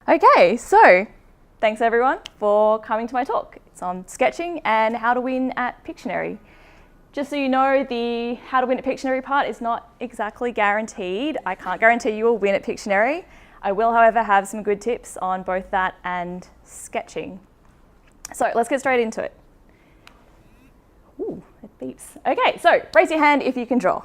Okay, so thanks everyone for coming to my talk. It's on sketching and how to win at Pictionary. Just so you know, the how to win at Pictionary part is not exactly guaranteed. I can't guarantee you will win at Pictionary. I will, however, have some good tips on both that and sketching. So let's get straight into it. Ooh, it beeps. Okay, so raise your hand if you can draw.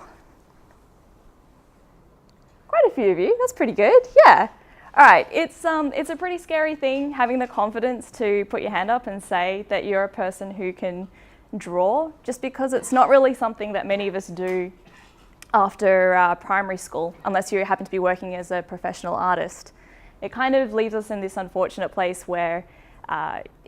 Quite a few of you, that's pretty good, yeah. All right, it's a pretty scary thing having the confidence to put your hand up and say that you're a person who can draw, just because it's not really something that many of us do after primary school, unless you happen to be working as a professional artist. It kind of leaves us in this unfortunate place where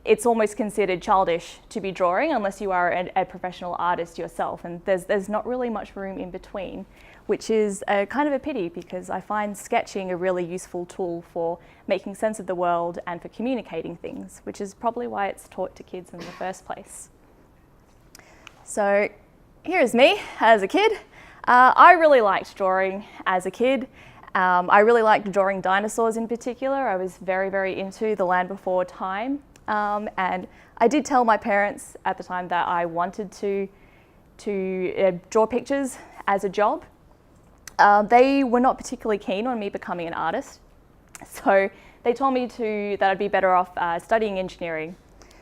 it's almost considered childish to be drawing unless you are a professional artist yourself, and there's not really much room in between, which is kind of a pity, because I find sketching a really useful tool for making sense of the world and for communicating things, which is probably why it's taught to kids in the first place. So here's me as a kid. I really liked drawing as a kid. I really liked drawing dinosaurs in particular. I was very, very into The Land Before Time. And I did tell my parents at the time that I wanted to draw pictures as a job. They were not particularly keen on me becoming an artist, so they told me that I'd be better off studying engineering.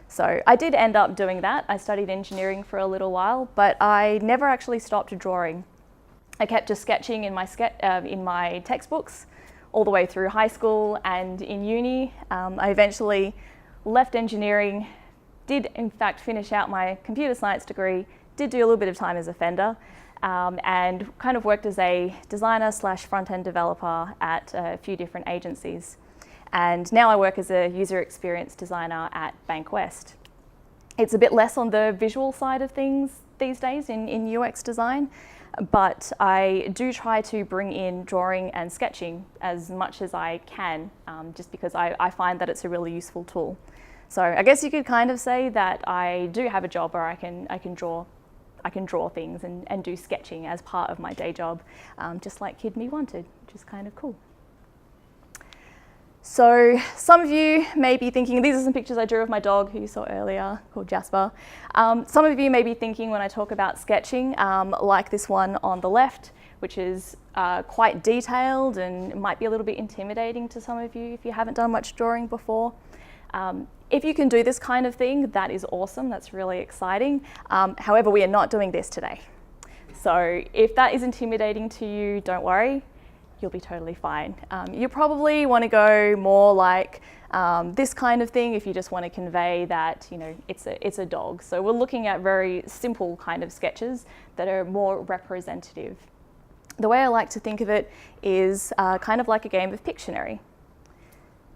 So I did end up doing that. I studied engineering for a little while, but I never actually stopped drawing. I kept just sketching in my textbooks all the way through high school and in uni. I eventually left engineering, did in fact finish out my computer science degree, did do a little bit of time as a Fender, and kind of worked as a designer / front-end developer at a few different agencies. And now I work as a user experience designer at Bank West. It's a bit less on the visual side of things these days in UX design, but I do try to bring in drawing and sketching as much as I can, just because I find that it's a really useful tool. So I guess you could kind of say that I do have a job where I can draw things and do sketching as part of my day job, just like Kid Me wanted, which is kind of cool. So some of you may be thinking, these are some pictures I drew of my dog who you saw earlier, called Jasper. Some of you may be thinking when I talk about sketching, like this one on the left, which is quite detailed and might be a little bit intimidating to some of you if you haven't done much drawing before. If you can do this kind of thing, that is awesome, that's really exciting. However, we are not doing this today. So if that is intimidating to you, don't worry. You'll be totally fine. You probably want to go more like this kind of thing if you just want to convey that, you know, it's a dog. So we're looking at very simple kind of sketches that are more representative. The way I like to think of it is kind of like a game of Pictionary.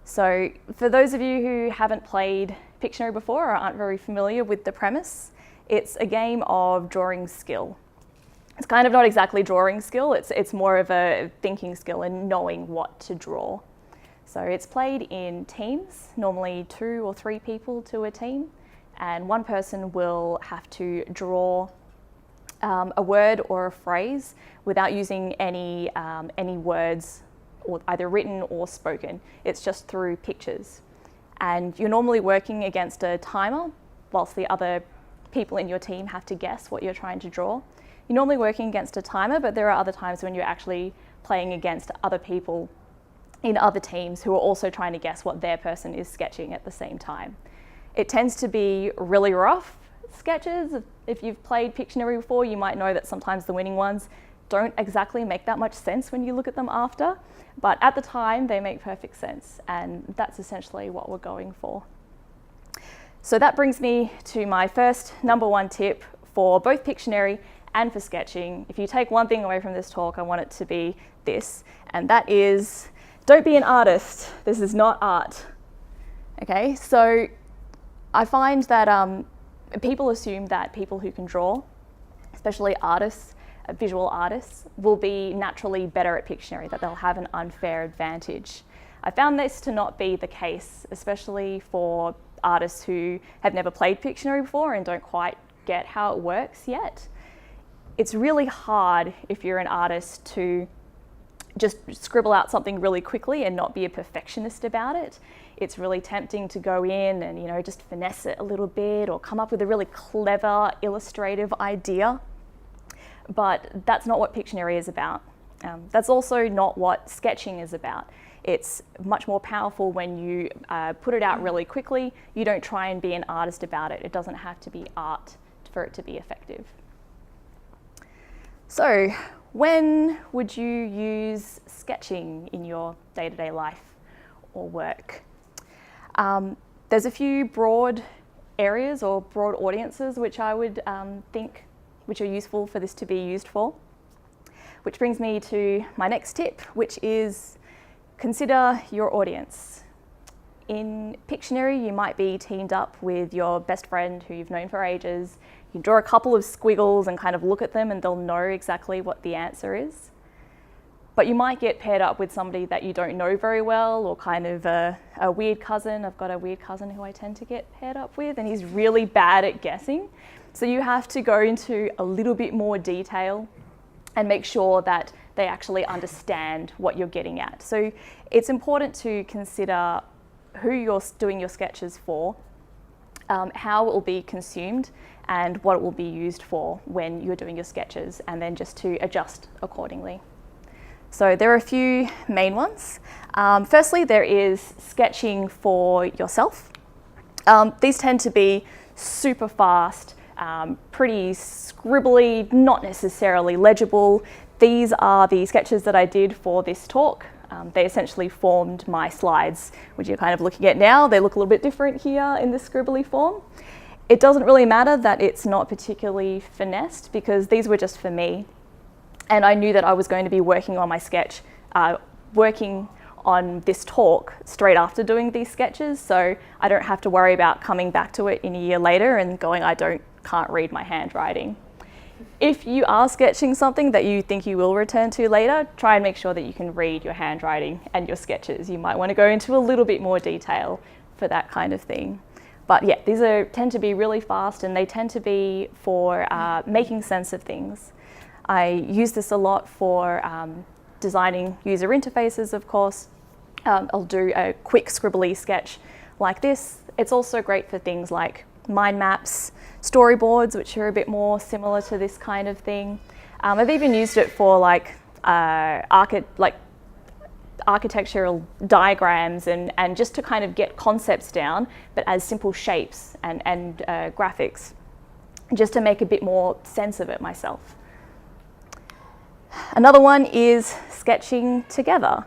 So for those of you who haven't played Pictionary before or aren't very familiar with the premise, it's a game of drawing skill. It's kind of not exactly drawing skill, it's more of a thinking skill and knowing what to draw. So it's played in teams, normally 2 or 3 people to a team, and one person will have to draw a word or a phrase without using any words, or either written or spoken. It's just through pictures. And you're normally working against a timer, whilst the other people in your team have to guess what you're trying to draw. You're normally working against a timer, but there are other times when you're actually playing against other people in other teams who are also trying to guess what their person is sketching at the same time. It tends to be really rough sketches. If you've played Pictionary before, you might know that sometimes the winning ones don't exactly make that much sense when you look at them after, but at the time they make perfect sense, and that's essentially what we're going for. So that brings me to my first #1 tip for both Pictionary and for sketching. If you take one thing away from this talk, I want it to be this, and that is, don't be an artist. This is not art. Okay, so I find that people assume that people who can draw, especially artists, visual artists, will be naturally better at Pictionary, that they'll have an unfair advantage. I found this to not be the case, especially for artists who have never played Pictionary before and don't quite get how it works yet. It's really hard if you're an artist to just scribble out something really quickly and not be a perfectionist about it. It's really tempting to go in and, you know, just finesse it a little bit or come up with a really clever illustrative idea. But that's not what Pictionary is about. That's also not what sketching is about. It's much more powerful when you put it out really quickly. You don't try and be an artist about it. It doesn't have to be art for it to be effective. So, when would you use sketching in your day-to-day life or work? There's a few broad areas or broad audiences which I would think which are useful for this to be used for. Which brings me to my next tip, which is consider your audience. In Pictionary, you might be teamed up with your best friend who you've known for ages. You draw a couple of squiggles and kind of look at them and they'll know exactly what the answer is. But you might get paired up with somebody that you don't know very well, or kind of a weird cousin. I've got a weird cousin who I tend to get paired up with, and he's really bad at guessing. So you have to go into a little bit more detail and make sure that they actually understand what you're getting at. So it's important to consider who you're doing your sketches for, how it will be consumed, and what it will be used for when you're doing your sketches, and then just to adjust accordingly. So there are a few main ones. Firstly, there is sketching for yourself. These tend to be super fast, pretty scribbly, not necessarily legible. These are the sketches that I did for this talk. They essentially formed my slides, which you're kind of looking at now. They look a little bit different here in this scribbly form. It doesn't really matter that it's not particularly finessed, because these were just for me. And I knew that I was going to be working on my sketch, working on this talk straight after doing these sketches, so I don't have to worry about coming back to it in a year later and going, can't read my handwriting. If you are sketching something that you think you will return to later, try and make sure that you can read your handwriting and your sketches. You might want to go into a little bit more detail for that kind of thing. But yeah, these tend to be really fast, and they tend to be for making sense of things. I use this a lot for designing user interfaces, of course. I'll do a quick scribbly sketch like this. It's also great for things like mind maps, storyboards, which are a bit more similar to this kind of thing. I've even used it for architectural diagrams and just to kind of get concepts down, but as simple shapes and graphics, just to make a bit more sense of it myself. Another one is sketching together.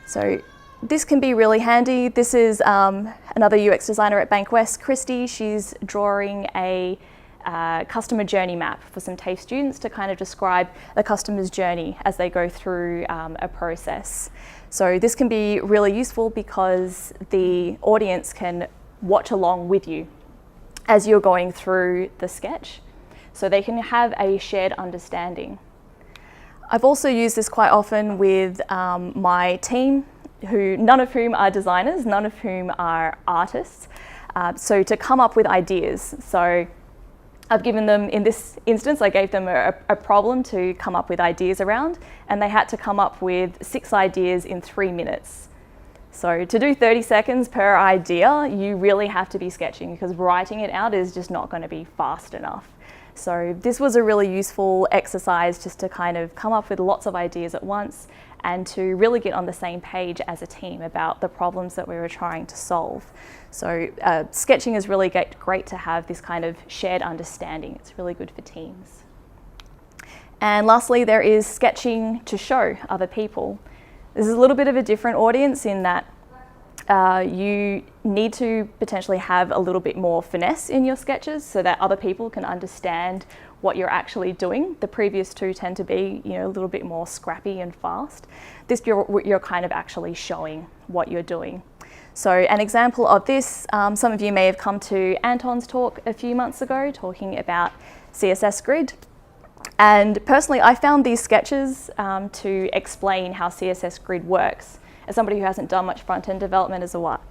So this can be really handy. This is another UX designer at Bankwest, Christy. She's drawing a customer journey map for some TAFE students to kind of describe the customer's journey as they go through a process. So this can be really useful because the audience can watch along with you as you're going through the sketch, so they can have a shared understanding. I've also used this quite often with my team, none of whom are designers, none of whom are artists, so to come up with ideas. So I've given them, in this instance, I gave them a problem to come up with ideas around, and they had to come up with 6 ideas in 3 minutes. So to do 30 seconds per idea, you really have to be sketching, because writing it out is just not going to be fast enough. So this was a really useful exercise just to kind of come up with lots of ideas at once and to really get on the same page as a team about the problems that we were trying to solve. So sketching is really great to have this kind of shared understanding. It's really good for teams. And lastly, there is sketching to show other people. This is a little bit of a different audience in that you need to potentially have a little bit more finesse in your sketches so that other people can understand what you're actually doing. The previous two tend to be, a little bit more scrappy and fast. This, you're kind of actually showing what you're doing. So an example of this, some of you may have come to Anton's talk a few months ago talking about CSS Grid. And personally, I found these sketches to explain how CSS Grid works. As somebody who hasn't done much front-end development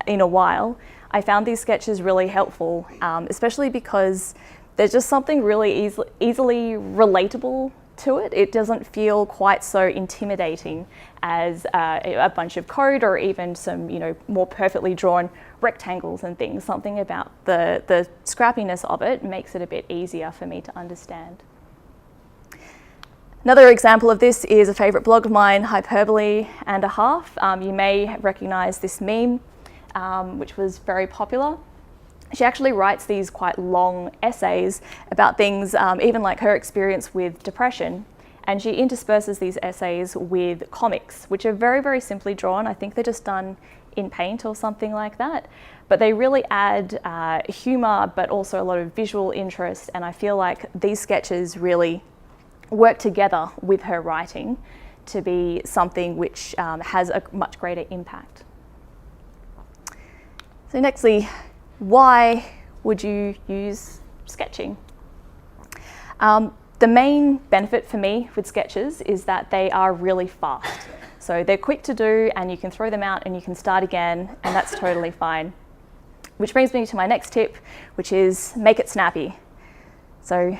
in a while, I found these sketches really helpful, especially because there's just something really easily relatable to it. It doesn't feel quite so intimidating as a bunch of code or even some, more perfectly drawn rectangles and things. Something about the scrappiness of it makes it a bit easier for me to understand. Another example of this is a favourite blog of mine, Hyperbole and a Half. You may recognise this meme, which was very popular. She actually writes these quite long essays about things, even like her experience with depression, and she intersperses these essays with comics, which are very, very simply drawn. I think they're just done in paint or something like that, but they really add humour, but also a lot of visual interest, and I feel like these sketches really work together with her writing to be something which has a much greater impact. So nextly, why would you use sketching? The main benefit for me with sketches is that they are really fast. So they're quick to do and you can throw them out and you can start again, and that's totally fine. Which brings me to my next tip, which is make it snappy. So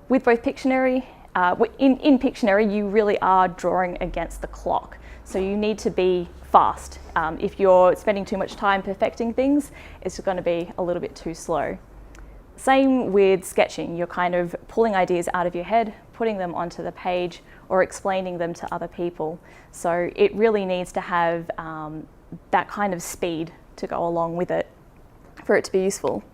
with both Pictionary, in Pictionary you really are drawing against the clock. So you need to be fast. If you're spending too much time perfecting things, it's going to be a little bit too slow. Same with sketching. You're kind of pulling ideas out of your head, putting them onto the page, or explaining them to other people. So it really needs to have that kind of speed to go along with it for it to be useful.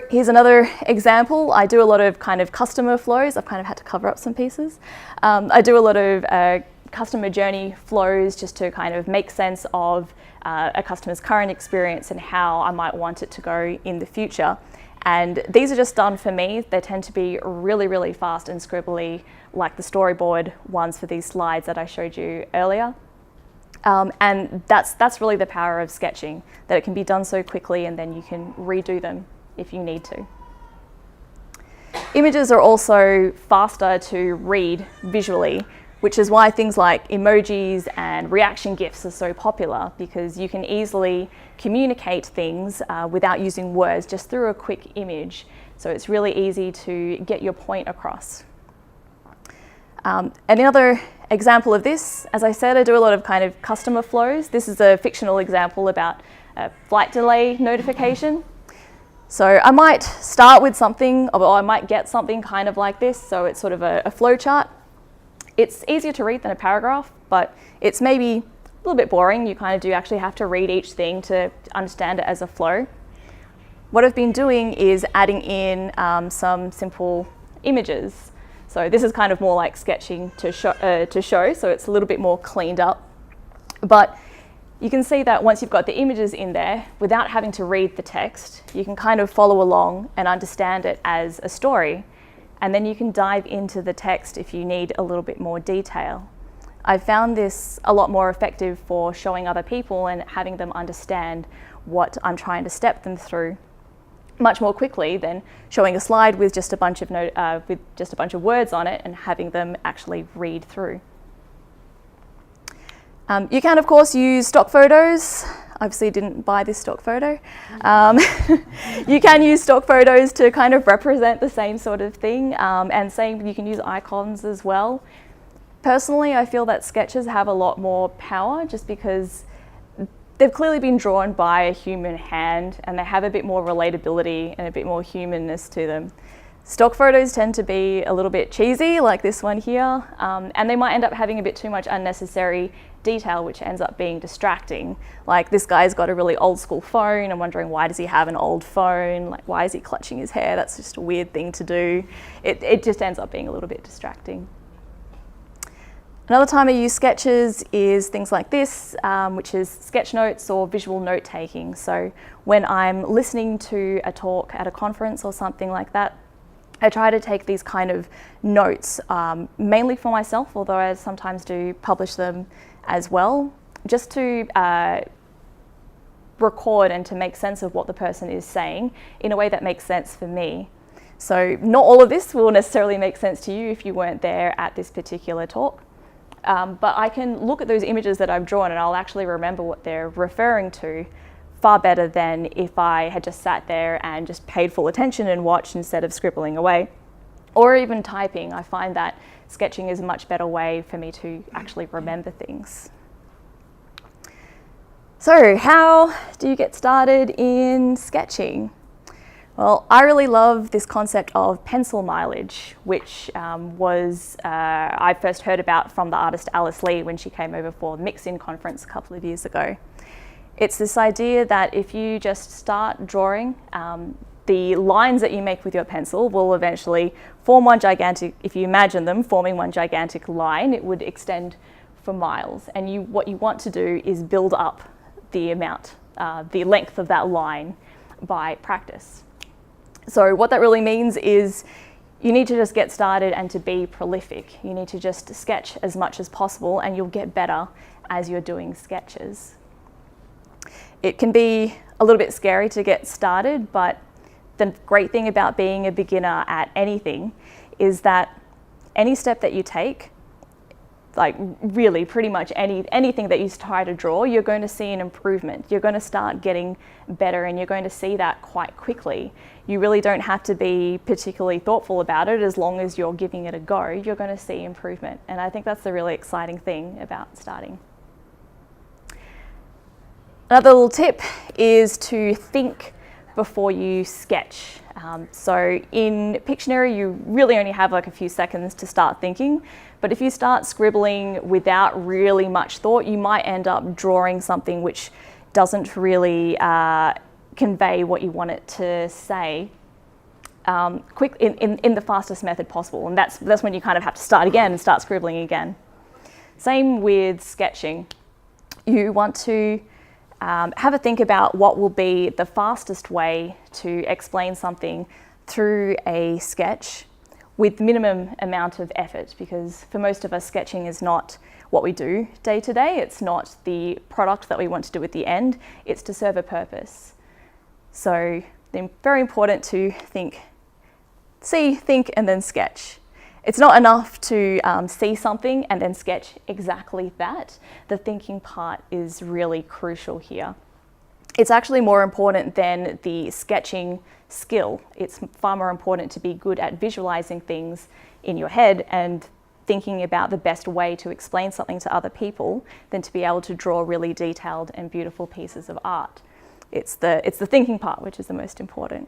Here's another example. I do a lot of kind of customer flows. I've kind of had to cover up some pieces. I do a lot of customer journey flows just to kind of make sense of a customer's current experience and how I might want it to go in the future. And these are just done for me. They tend to be really, really fast and scribbly, like the storyboard ones for these slides that I showed you earlier. And that's really the power of sketching, that it can be done so quickly and then you can redo them if you need to. Images are also faster to read visually, which is why things like emojis and reaction GIFs are so popular, because you can easily communicate things without using words, just through a quick image. So it's really easy to get your point across. Another example of this, as I said, I do a lot of kind of customer flows. This is a fictional example about a flight delay notification. So I might start with something, or I might get something kind of like this. So it's sort of a flow chart. It's easier to read than a paragraph, but it's maybe a little bit boring. You kind of do actually have to read each thing to understand it as a flow. What I've been doing is adding in some simple images. So this is kind of more like sketching to show, so it's a little bit more cleaned up. But you can see that once you've got the images in there, without having to read the text, you can kind of follow along and understand it as a story. And then you can dive into the text if you need a little bit more detail. I've found this a lot more effective for showing other people and having them understand what I'm trying to step them through much more quickly than showing a slide with just a bunch of words on it and having them actually read through. You can, of course, use stock photos. Obviously didn't buy this stock photo. You can use stock photos to kind of represent the same sort of thing, and same, you can use icons as well. Personally, I feel that sketches have a lot more power just because they've clearly been drawn by a human hand and they have a bit more relatability and a bit more humanness to them. Stock photos tend to be a little bit cheesy, like this one here, and they might end up having a bit too much unnecessary detail, which ends up being distracting. Like this guy's got a really old school phone. I'm wondering, why does he have an old phone? Like, why is he clutching his hair? That's just a weird thing to do. It just ends up being a little bit distracting. Another time I use sketches is things like this, which is sketch notes or visual note taking. So when I'm listening to a talk at a conference or something like that, I try to take these kind of notes, mainly for myself, although I sometimes do publish them as well, just to record and to make sense of what the person is saying in a way that makes sense for me. So not all of this will necessarily make sense to you if you weren't there at this particular talk, but I can look at those images that I've drawn and I'll actually remember what they're referring to far better than if I had just sat there and just paid full attention and watched instead of scribbling away. or even typing. I find that sketching is a much better way for me to actually remember things. So how do you get started in sketching? Well, I really love this concept of pencil mileage, which I first heard about from the artist Alice Lee when she came over for the Mix-In conference a couple of years ago. It's this idea that if you just start drawing, the lines that you make with your pencil will eventually form one gigantic, if you imagine them forming one gigantic line, it would extend for miles. And what you want to do is build up the amount, the length of that line by practice. So what that really means is you need to just get started and to be prolific. You need to just sketch as much as possible and you'll get better as you're doing sketches. It can be a little bit scary to get started, but the great thing about being a beginner at anything is that any step that you take, like really pretty much anything that you try to draw, you're going to see an improvement. You're going to start getting better and you're going to see that quite quickly. You really don't have to be particularly thoughtful about it. As long as you're giving it a go, you're going to see improvement. And I think that's the really exciting thing about starting. Another little tip is to think before you sketch. So in Pictionary, you really only have like a few seconds to start thinking. But if you start scribbling without really much thought, you might end up drawing something which doesn't really convey what you want it to say quick in the fastest method possible. And that's when you kind of have to start again and start scribbling again. Same with sketching. You want to have a think about what will be the fastest way to explain something through a sketch with minimum amount of effort, because for most of us, sketching is not what we do day to day. It's not the product that we want to do at the end. It's to serve a purpose. So it's very important to think, and then sketch. It's not enough to see something and then sketch exactly that. The thinking part is really crucial here. It's actually more important than the sketching skill. It's far more important to be good at visualizing things in your head and thinking about the best way to explain something to other people than to be able to draw really detailed and beautiful pieces of art. It's the thinking part which is the most important.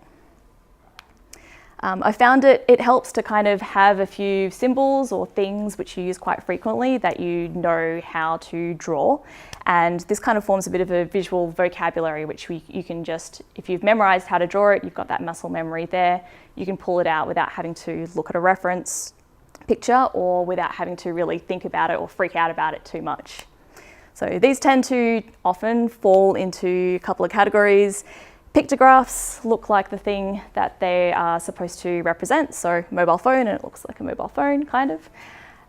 I found it helps to kind of have a few symbols or things which you use quite frequently that you know how to draw. And this kind of forms a bit of a visual vocabulary which you can just, if you've memorized how to draw it, you've got that muscle memory there, you can pull it out without having to look at a reference picture or without having to really think about it or freak out about it too much. So these tend to often fall into a couple of categories. Pictographs look like the thing that they are supposed to represent, so mobile phone, and it looks like a mobile phone, kind of.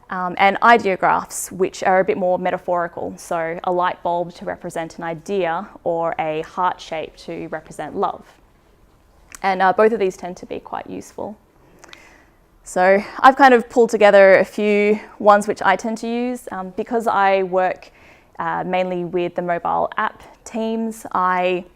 And ideographs, which are a bit more metaphorical, so a light bulb to represent an idea or a heart shape to represent love. And both of these tend to be quite useful. So I've kind of pulled together a few ones which I tend to use. Because I work mainly with the mobile app teams, I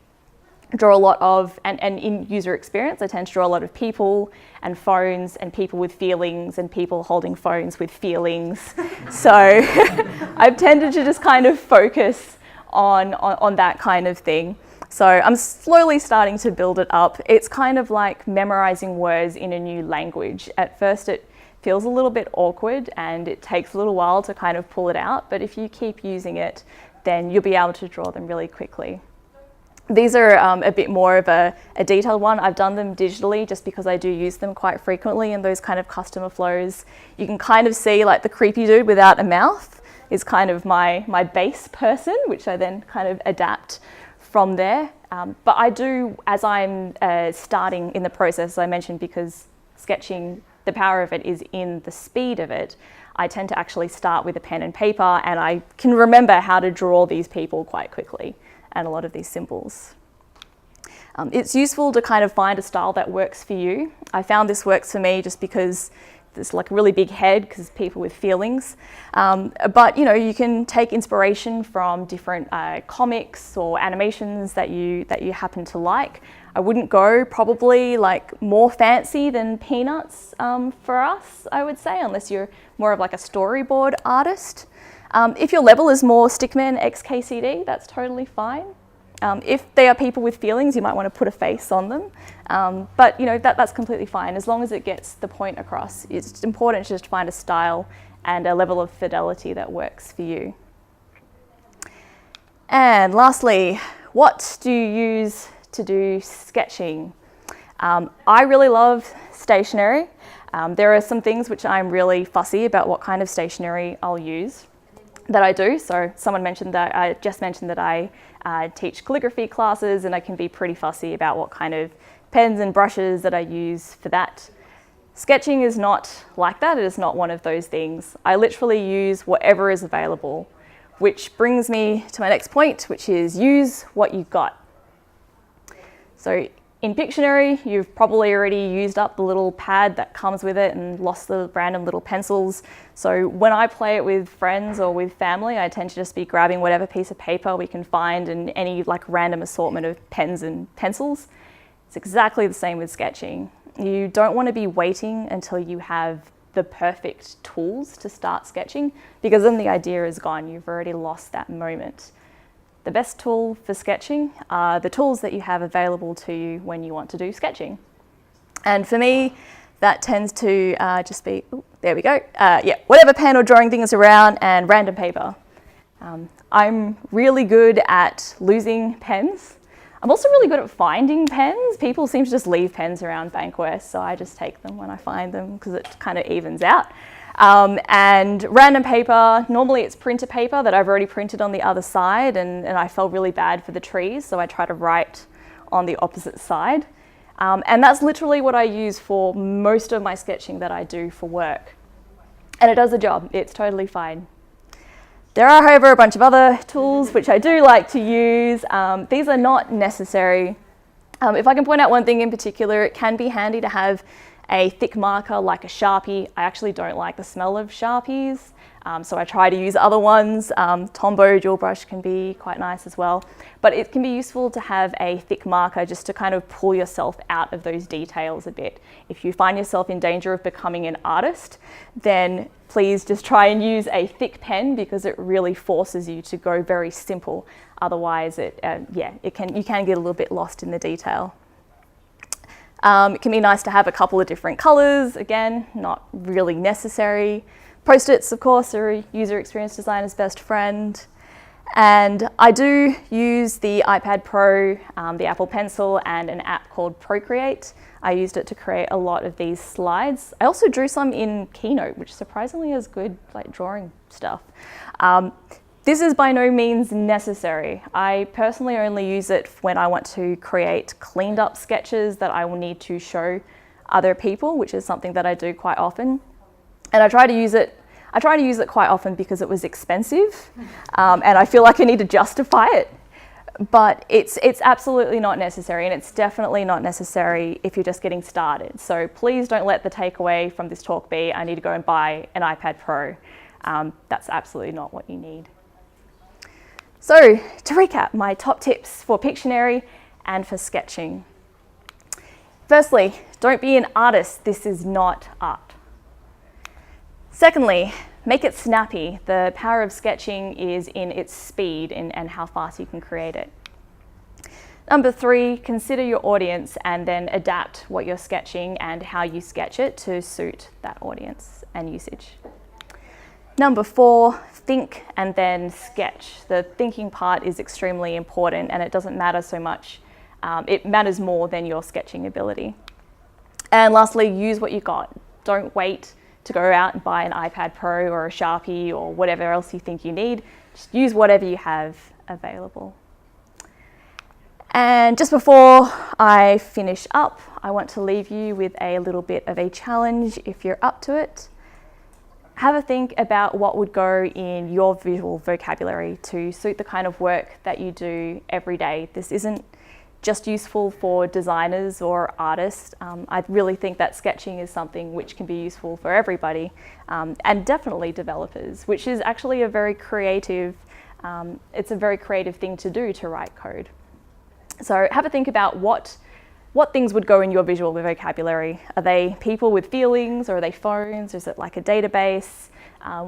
draw a lot of, and in user experience, I tend to draw a lot of people and phones and people with feelings and people holding phones with feelings. So I've tended to just kind of focus on that kind of thing. So I'm slowly starting to build it up. It's kind of like memorizing words in a new language. At first it feels a little bit awkward and it takes a little while to kind of pull it out, but if you keep using it, then you'll be able to draw them really quickly. These are a bit more of a detailed one. I've done them digitally just because I do use them quite frequently in those kind of customer flows. You can kind of see like the creepy dude without a mouth is kind of my base person, which I then kind of adapt from there. But I do, as I'm starting in the process, as I mentioned, because sketching, the power of it is in the speed of it, I tend to actually start with a pen and paper and I can remember how to draw these people quite quickly and a lot of these symbols. It's useful to kind of find a style that works for you. I found this works for me just because this like really big head because people with feelings. But you know, you can take inspiration from different comics or animations that you happen to like. I wouldn't go probably like more fancy than Peanuts for us, I would say, unless you're more of like a storyboard artist. If your level is more Stickman XKCD, that's totally fine. If they are people with feelings, you might want to put a face on them. But you know, that's completely fine as long as it gets the point across. It's important to just find a style and a level of fidelity that works for you. And lastly, what do you use to do sketching? I really love stationery. There are some things which I'm really fussy about what kind of stationery I'll use that I do. So someone mentioned that, I just mentioned that I teach calligraphy classes, and I can be pretty fussy about what kind of pens and brushes that I use for that. Sketching is not like that. It is not one of those things. I literally use whatever is available, which brings me to my next point, which is use what you've got. So in Pictionary, you've probably already used up the little pad that comes with it and lost the random little pencils. So when I play it with friends or with family, I tend to just be grabbing whatever piece of paper we can find and any like random assortment of pens and pencils. It's exactly the same with sketching. You don't want to be waiting until you have the perfect tools to start sketching, because then the idea is gone. You've already lost that moment. The best tool for sketching are the tools that you have available to you when you want to do sketching. And for me, that tends to just be, there we go, whatever pen or drawing thing is around and random paper. I'm really good at losing pens. I'm also really good at finding pens. People seem to just leave pens around Bankwest, so I just take them when I find them because it kind of evens out. And random paper, normally it's printer paper that I've already printed on the other side, and I felt really bad for the trees, so I try to write on the opposite side. And that's literally what I use for most of my sketching that I do for work. And it does the job, it's totally fine. There are, however, a bunch of other tools which I do like to use. These are not necessary. If I can point out one thing in particular, it can be handy to have a thick marker like a Sharpie. I actually don't like the smell of Sharpies, so I try to use other ones. Tombow dual brush can be quite nice as well, but it can be useful to have a thick marker just to kind of pull yourself out of those details a bit. If you find yourself in danger of becoming an artist, then please just try and use a thick pen, because it really forces you to go very simple. Otherwise, you can get a little bit lost in the detail. It can be nice to have a couple of different colors. Again, not really necessary. Post-its, of course, are a user experience designer's best friend. And I do use the iPad Pro, the Apple Pencil, and an app called Procreate. I used it to create a lot of these slides. I also drew some in Keynote, which surprisingly is good, like drawing stuff. This is by no means necessary. I personally only use it when I want to create cleaned up sketches that I will need to show other people, which is something that I do quite often. And I try to use it quite often because it was expensive, and I feel like I need to justify it. But it's absolutely not necessary, and it's definitely not necessary if you're just getting started. So please don't let the takeaway from this talk be, I need to go and buy an iPad Pro. That's absolutely not what you need. So to recap, my top tips for Pictionary and for sketching. Firstly, don't be an artist. This is not art. Secondly, make it snappy. The power of sketching is in its speed and how fast you can create it. Number 3, consider your audience and then adapt what you're sketching and how you sketch it to suit that audience and usage. Number 4, think and then sketch. The thinking part is extremely important, and it doesn't matter so much. It matters more than your sketching ability. And lastly, use what you got. Don't wait to go out and buy an iPad Pro or a Sharpie or whatever else you think you need. Just use whatever you have available. And just before I finish up, I want to leave you with a little bit of a challenge if you're up to it. Have a think about what would go in your visual vocabulary to suit the kind of work that you do every day. This isn't just useful for designers or artists. I really think that sketching is something which can be useful for everybody, and definitely developers, which is actually a very creative, it's a very creative thing to do, to write code. So have a think about what things would go in your visual vocabulary. Are they people with feelings, or are they phones? Is it like a database?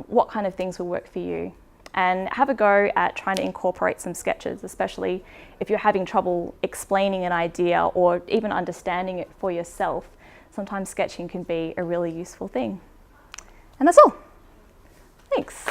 What kind of things will work for you? And have a go at trying to incorporate some sketches, especially if you're having trouble explaining an idea or even understanding it for yourself. Sometimes sketching can be a really useful thing. And that's all. Thanks.